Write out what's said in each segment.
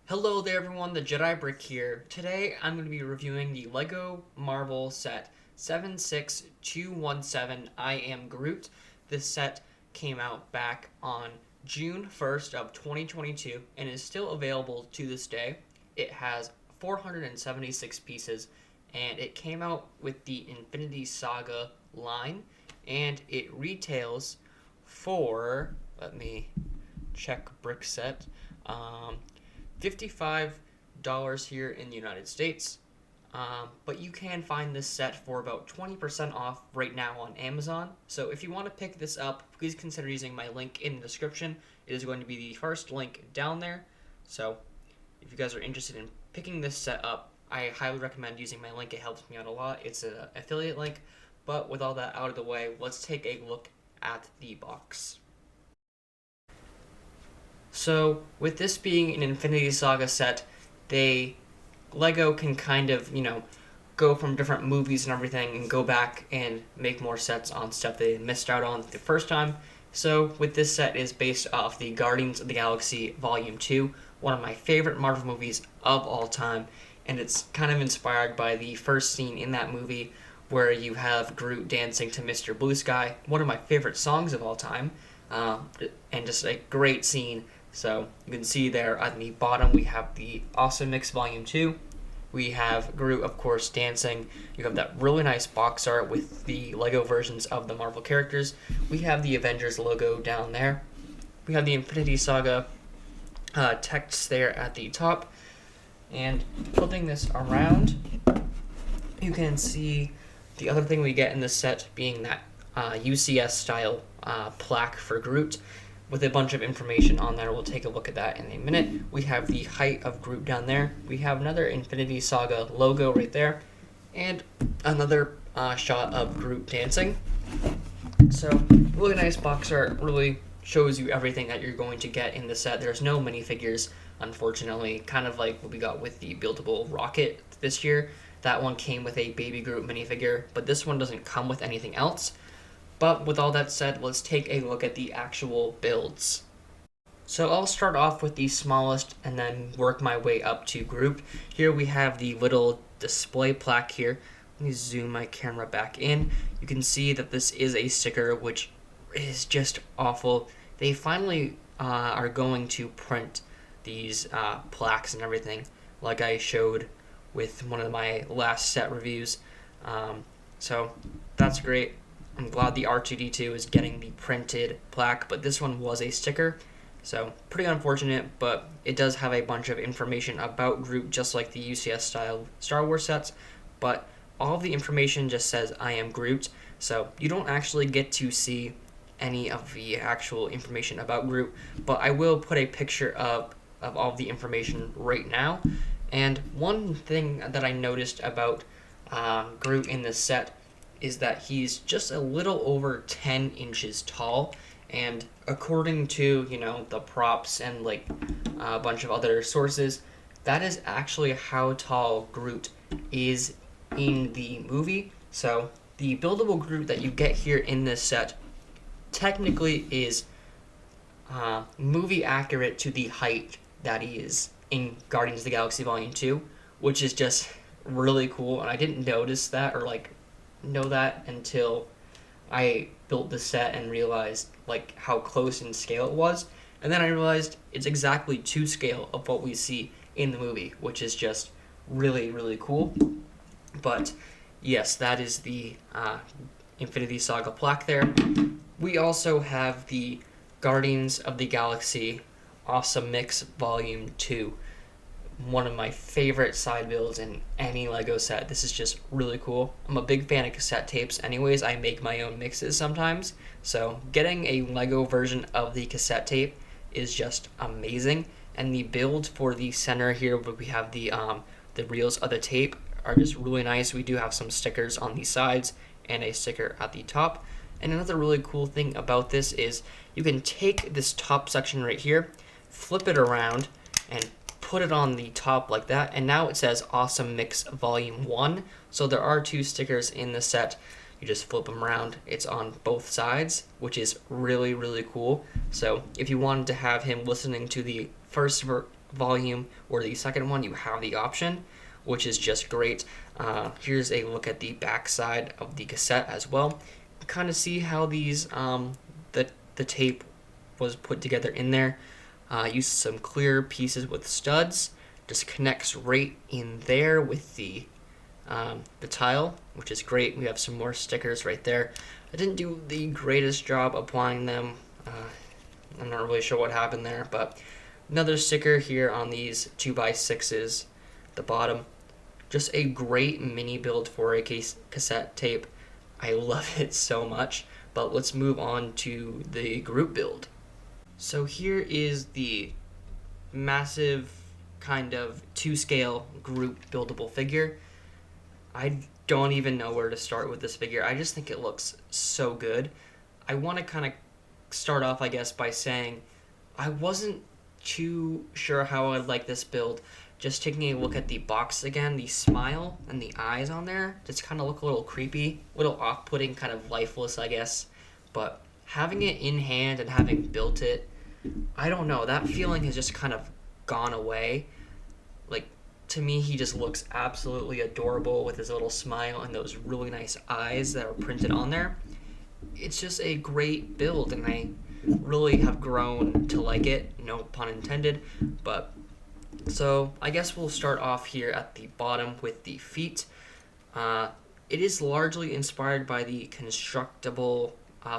Hello there everyone, the Jedi Brick here. Today I'm going to be reviewing the Lego Marvel set 76217 I Am Groot. This set came out back on June 1st of 2022 and is still available to this day. It has 476 pieces and it came out with the Infinity Saga line and it retails for, let me check brick set, $55 here in the United States. But you can find this set for about 20% off right now on Amazon. So if you want to pick this up, please consider using my link in the description. It is going to be the first link down there. So if you guys are interested in picking this set up, I highly recommend using my link. It helps me out a lot. It's an affiliate link. But with all that out of the way, let's take a look at the box. So with this being an Infinity Saga set, Lego can kind of, go from different movies and everything and go back and make more sets on stuff they missed out on the first time. So with this set is based off the Guardians of the Galaxy Volume 2, one of my favorite Marvel movies of all time, and it's kind of inspired by the first scene in that movie where you have Groot dancing to Mr. Blue Sky, one of my favorite songs of all time, and just a great scene. So you can see there at the bottom we have the Awesome Mix Volume 2. We have Groot, of course, dancing. You have that really nice box art with the Lego versions of the Marvel characters. We have the Avengers logo down there. We have the Infinity Saga text there at the top. And flipping this around, you can see the other thing we get in this set being that UCS style plaque for Groot, with a bunch of information on there. We'll take a look at that in a minute. We have the height of Groot down there. We have another Infinity Saga logo right there. And another shot of Groot dancing. So, really nice box art. Really shows you everything that you're going to get in the set. There's no minifigures, unfortunately. Kind of like what we got with the buildable rocket this year. That one came with a Baby Groot minifigure, but this one doesn't come with anything else. But with all that said, let's take a look at the actual builds. So I'll start off with the smallest and then work my way up to Groot. Here we have the little display plaque here. Let me zoom my camera back in. You can see that this is a sticker, which is just awful. They finally are going to print these plaques and everything, like I showed with one of my last set reviews. So that's great. I'm glad the R2-D2 is getting the printed plaque, but this one was a sticker, so pretty unfortunate, but it does have a bunch of information about Groot, just like the UCS-style Star Wars sets, but all of the information just says, I am Groot, so you don't actually get to see any of the actual information about Groot, but I will put a picture of all of the information right now, and one thing that I noticed about Groot in this set is that he's just a little over 10 inches tall, and according to, the props and a bunch of other sources, that is actually how tall Groot is in the movie. So the buildable Groot that you get here in this set technically is movie accurate to the height that he is in Guardians of the Galaxy Volume 2, which is just really cool, and I didn't notice that or know that until I built the set and realized how close in scale it was, and then I realized it's exactly to scale of what we see in the movie, which is just really, really cool. But yes, that is the Infinity Saga plaque there. We also have the Guardians of the Galaxy Awesome Mix Volume 2. One of my favorite side builds in any Lego set. This is just really cool. I'm a big fan of cassette tapes anyways. I make my own mixes sometimes. So getting a Lego version of the cassette tape is just amazing. And the build for the center here, where we have the reels of the tape, are just really nice. We do have some stickers on the sides and a sticker at the top. And another really cool thing about this is you can take this top section right here, flip it around, and put it on the top like that, and now it says Awesome Mix Volume 1. So there are two stickers in the set. You just flip them around. It's on both sides, which is really, really cool. So if you wanted to have him listening to the first volume or the second one, you have the option, which is just great. Here's a look at the back side of the cassette as well. Kind of see how these the tape was put together in there. Used some clear pieces with studs. Just connects right in there with the tile, which is great. We have some more stickers right there. I didn't do the greatest job applying them. I'm not really sure what happened there, but another sticker here on these 2x6s at the bottom. Just a great mini build for a cassette tape. I love it so much, but let's move on to the Groot build. So here is the massive kind of 2-scale Groot buildable figure. I don't even know where to start with this figure. I just think it looks so good. I want to kind of start off, I guess, by saying I wasn't too sure how I'd like this build. Just taking a look at the box again, the smile and the eyes on there just kind of look a little creepy, a little off-putting, kind of lifeless, I guess. But having it in hand and having built it, I don't know, that feeling has just kind of gone away. Like, to me, he just looks absolutely adorable with his little smile and those really nice eyes that are printed on there. It's just a great build, and I really have grown to like it, no pun intended. But so I guess we'll start off here at the bottom with the feet. It is largely inspired by the Constructible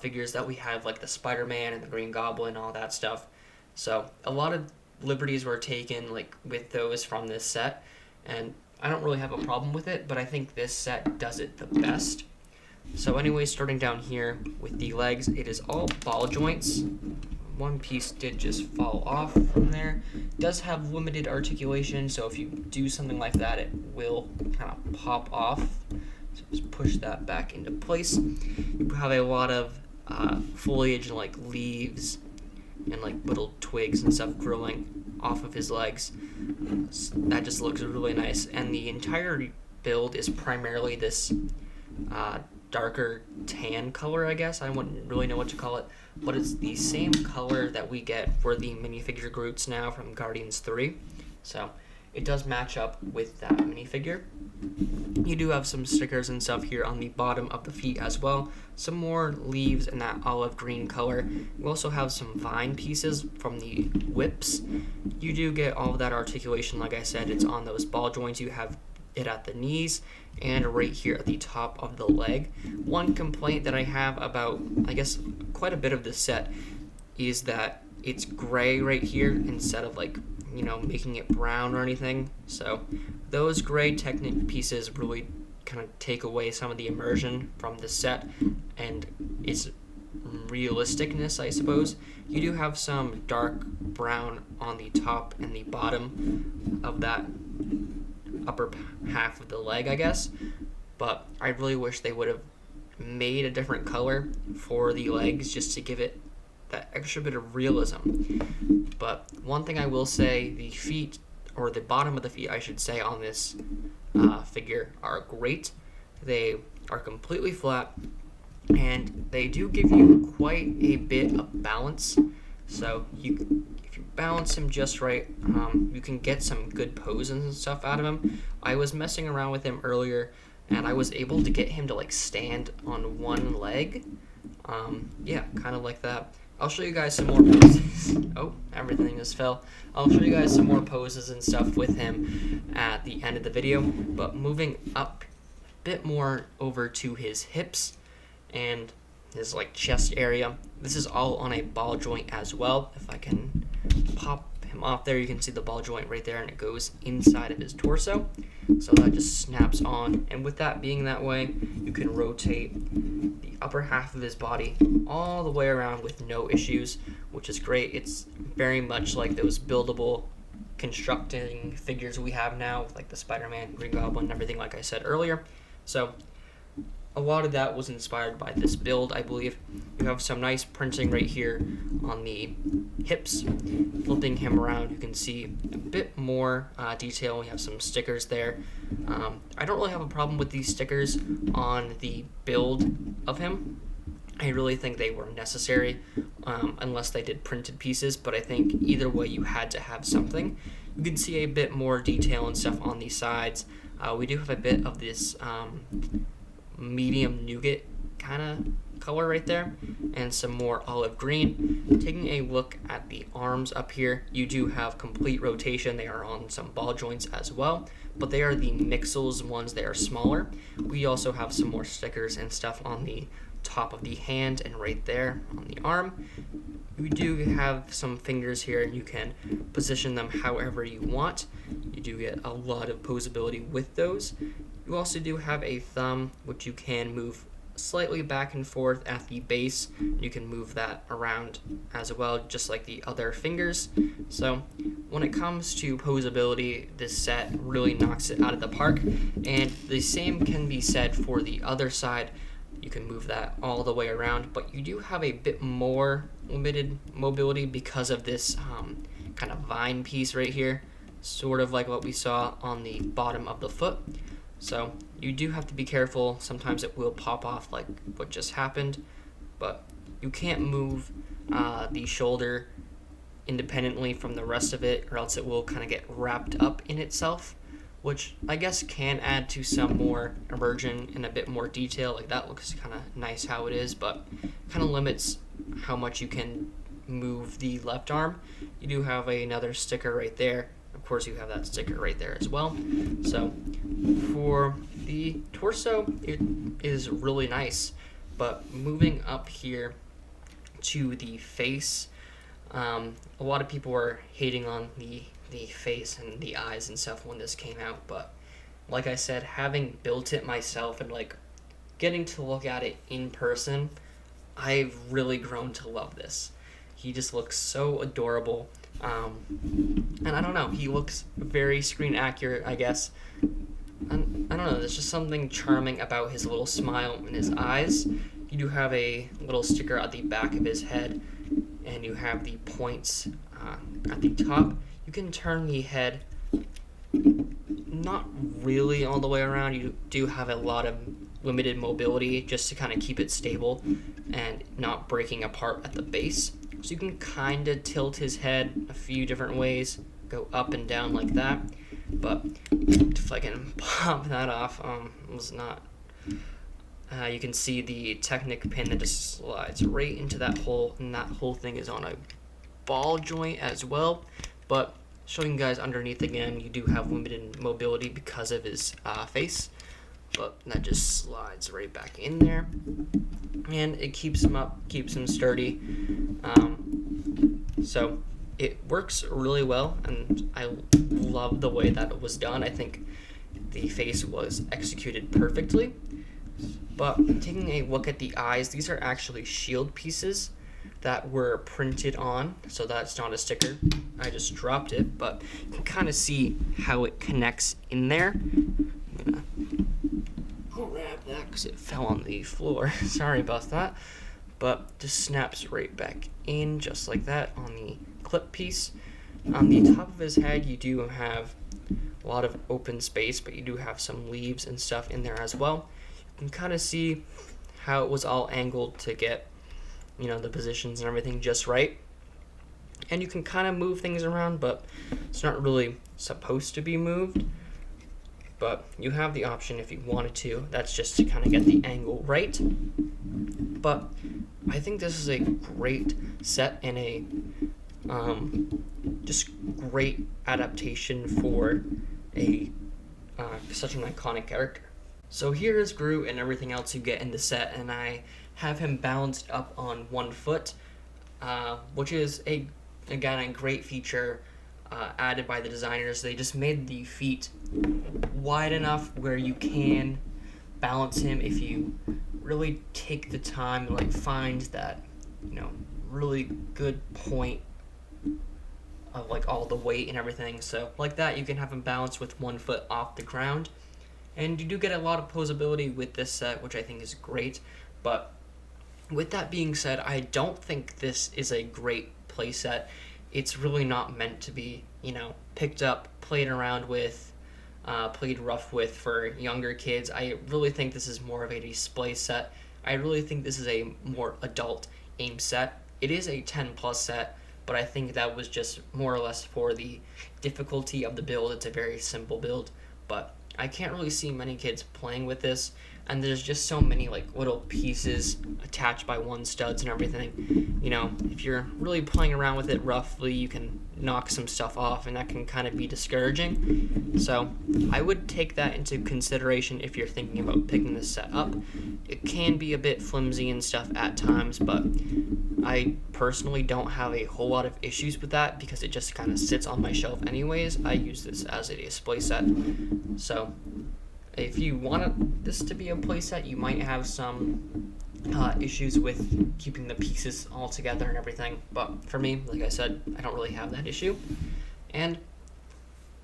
figures that we have, like the Spider-Man and the Green Goblin, all that stuff. So a lot of liberties were taken like with those from this set, and I don't really have a problem with it, but I think this set does it the best. So anyway, starting down here with the legs, it is all ball joints. One piece did just fall off from there. It does have limited articulation, so if you do something like that, it will kind of pop off. So just push that back into place. You have a lot of foliage and like leaves and like little twigs and stuff growing off of his legs. That just looks really nice. And the entire build is primarily this darker tan color, I guess. I wouldn't really know what to call it, but it's the same color that we get for the minifigure Groots now from Guardians 3. So it does match up with that minifigure. You do have some stickers and stuff here on the bottom of the feet as well. Some more leaves in that olive green color. You also have some vine pieces from the whips. You do get all of that articulation, like I said. It's on those ball joints. You have it at the knees and right here at the top of the leg. One complaint that I have about, I guess, quite a bit of this set is that it's gray right here instead of like, you know, making it brown or anything. So those gray Technic pieces really kind of take away some of the immersion from the set and its realisticness, I suppose. You do have some dark brown on the top and the bottom of that upper half of the leg, I guess, but I really wish they would have made a different color for the legs just to give it that extra bit of realism. But one thing I will say, the feet, or the bottom of the feet, I should say, on this figure are great. They are completely flat, and they do give you quite a bit of balance. So if you balance him just right, you can get some good poses and stuff out of him. I was messing around with him earlier, and I was able to get him to like stand on one leg. Yeah, kind of like that. I'll show you guys some more poses. Oh, everything just fell. I'll show you guys some more poses and stuff with him at the end of the video. But moving up a bit more over to his hips and his like chest area. This is all on a ball joint as well. If I can pop him off there, you can see the ball joint right there, and it goes inside of his torso. So that just snaps on, and with that being that way, you can rotate the upper half of his body all the way around with no issues, which is great. It's very much like those buildable constructing figures we have now, like the Spider-Man, Green Goblin, and everything like I said earlier. So a lot of that was inspired by this build, I believe. You have some nice printing right here on the hips. Flipping him around, you can see a bit more detail. We have some stickers there. I don't really have a problem with these stickers on the build of him. I really think they were necessary. unless they did printed pieces, but I think either way you had to have something. You can see a bit more detail and stuff on these sides. We do have a bit of this medium nougat kind of color right there, and some more olive green. Taking a look at the arms up here, you do have complete rotation. They are on some ball joints as well, but they are the Mixels ones. They are smaller. We also have some more stickers and stuff on the top of the hand and right there on the arm. You do have some fingers here, and you can position them however you want. You do get a lot of posability with those. You also do have a thumb, which you can move slightly back and forth at the base. You can move that around as well, just like the other fingers. So when it comes to posability, this set really knocks it out of the park, and the same can be said for the other side. You can move that all the way around, but you do have a bit more limited mobility because of this kind of vine piece right here, sort of like what we saw on the bottom of the foot. So you do have to be careful. Sometimes it will pop off like what just happened, but you can't move the shoulder independently from the rest of it, or else it will kind of get wrapped up in itself, which I guess can add to some more immersion and a bit more detail. Like that looks kind of nice how it is, but kind of limits how much you can move the left arm. You do have another sticker right there. Of course, you have that sticker right there as well. So for the torso, it is really nice, but moving up here to the face, a lot of people were hating on the face and the eyes and stuff when this came out, but like I said, having built it myself and like getting to look at it in person, I've really grown to love this. He just looks so adorable, and I don't know, he looks very screen accurate, I guess. And I don't know, there's just something charming about his little smile and his eyes. You do have a little sticker at the back of his head, and you have the points at the top. You can turn the head not really all the way around. You do have a lot of limited mobility just to kind of keep it stable and not breaking apart at the base. So you can kind of tilt his head a few different ways, go up and down like that. But if I can pop that off, it was not. You can see the Technic pin that just slides right into that hole, and that whole thing is on a ball joint as well. But showing you guys underneath again, you do have limited mobility because of his face, but that just slides right back in there, and it keeps him up, keeps him sturdy. So it works really well, and I love the way that it was done. I think the face was executed perfectly. But taking a look at the eyes, these are actually shield pieces that were printed on, so that's not a sticker. I just dropped it, but you can kind of see how it connects in there. I'm gonna grab that because it fell on the floor. Sorry about that. But just snaps right back in just like that on the clip piece. On the top of his head, you do have a lot of open space, but you do have some leaves and stuff in there as well. You can kind of see how it was all angled to get, you know, the positions and everything just right. And you can kind of move things around, but it's not really supposed to be moved. But you have the option if you wanted to. That's just to kind of get the angle right. But I think this is a great set and a just great adaptation for a such an iconic character. So here is Groot and everything else you get in the set, and I have him balanced up on one foot, which is again a great feature added by the designers. They just made the feet wide enough where you can balance him if you really take the time and like find that, you know, really good point of like all the weight and everything. So like that, you can have him balanced with one foot off the ground. And you do get a lot of posability with this set, which I think is great. But with that being said, I don't think this is a great playset. It's really not meant to be, you know, picked up, played around with, played rough with for younger kids. I really think this is more of a display set. I really think this is a more adult aim set. it is a 10 plus set, but I think that was just more or less for the difficulty of the build. It's a very simple build, but I can't really see many kids playing with this, and there's just so many like little pieces attached by one studs and everything. If you're really playing around with it roughly, you can knock some stuff off, and that can kind of be discouraging. So I would take that into consideration if you're thinking about picking this set up. It can be a bit flimsy and stuff at times, but I personally don't have a whole lot of issues with that because it just kind of sits on my shelf anyways. I use this as a display set. So if you want this to be a playset, you might have some issues with keeping the pieces all together and everything. But for me, like I said, I don't really have that issue. And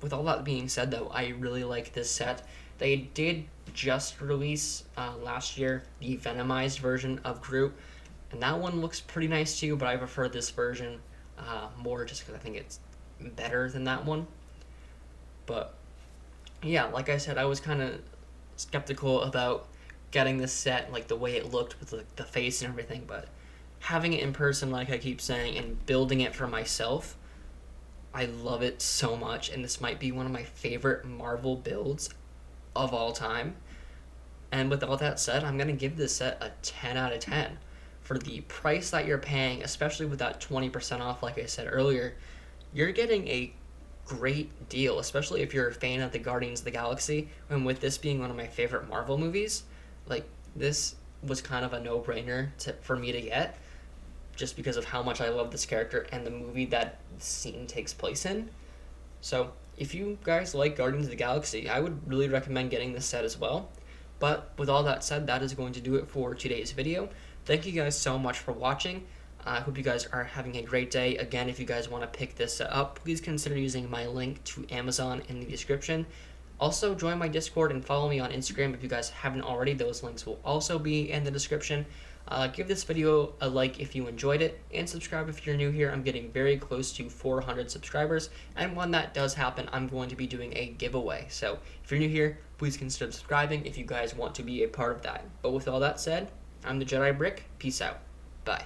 with all that being said, though, I really like this set. They did just release last year the Venomized version of Groot, and that one looks pretty nice too, but I prefer this version more just because I think it's better than that one. But yeah, like I said, I was kind of skeptical about getting this set, like the way it looked with the face and everything, but having it in person, like I keep saying, and building it for myself, I love it so much, and this might be one of my favorite Marvel builds of all time. And with all that said, I'm going to give this set a 10 out of 10. For the price that you're paying, especially with that 20% off, like I said earlier, you're getting a great deal, especially if you're a fan of the Guardians of the Galaxy. And with this being one of my favorite Marvel movies, like, this was kind of a no-brainer for me to get, just because of how much I love this character and the movie that scene takes place in. So if you guys like Guardians of the Galaxy, I would really recommend getting this set as well. But with all that said, that is going to do it for today's video. Thank you guys so much for watching. I hope you guys are having a great day. Again, if you guys want to pick this up, please consider using my link to Amazon in the description. Also, join my Discord and follow me on Instagram if you guys haven't already. Those links will also be in the description. Give this video a like if you enjoyed it, and subscribe if you're new here. I'm getting very close to 400 subscribers, and when that does happen, I'm going to be doing a giveaway. So if you're new here, please consider subscribing if you guys want to be a part of that. But with all that said, I'm the Jedi Brick. Peace out. Bye.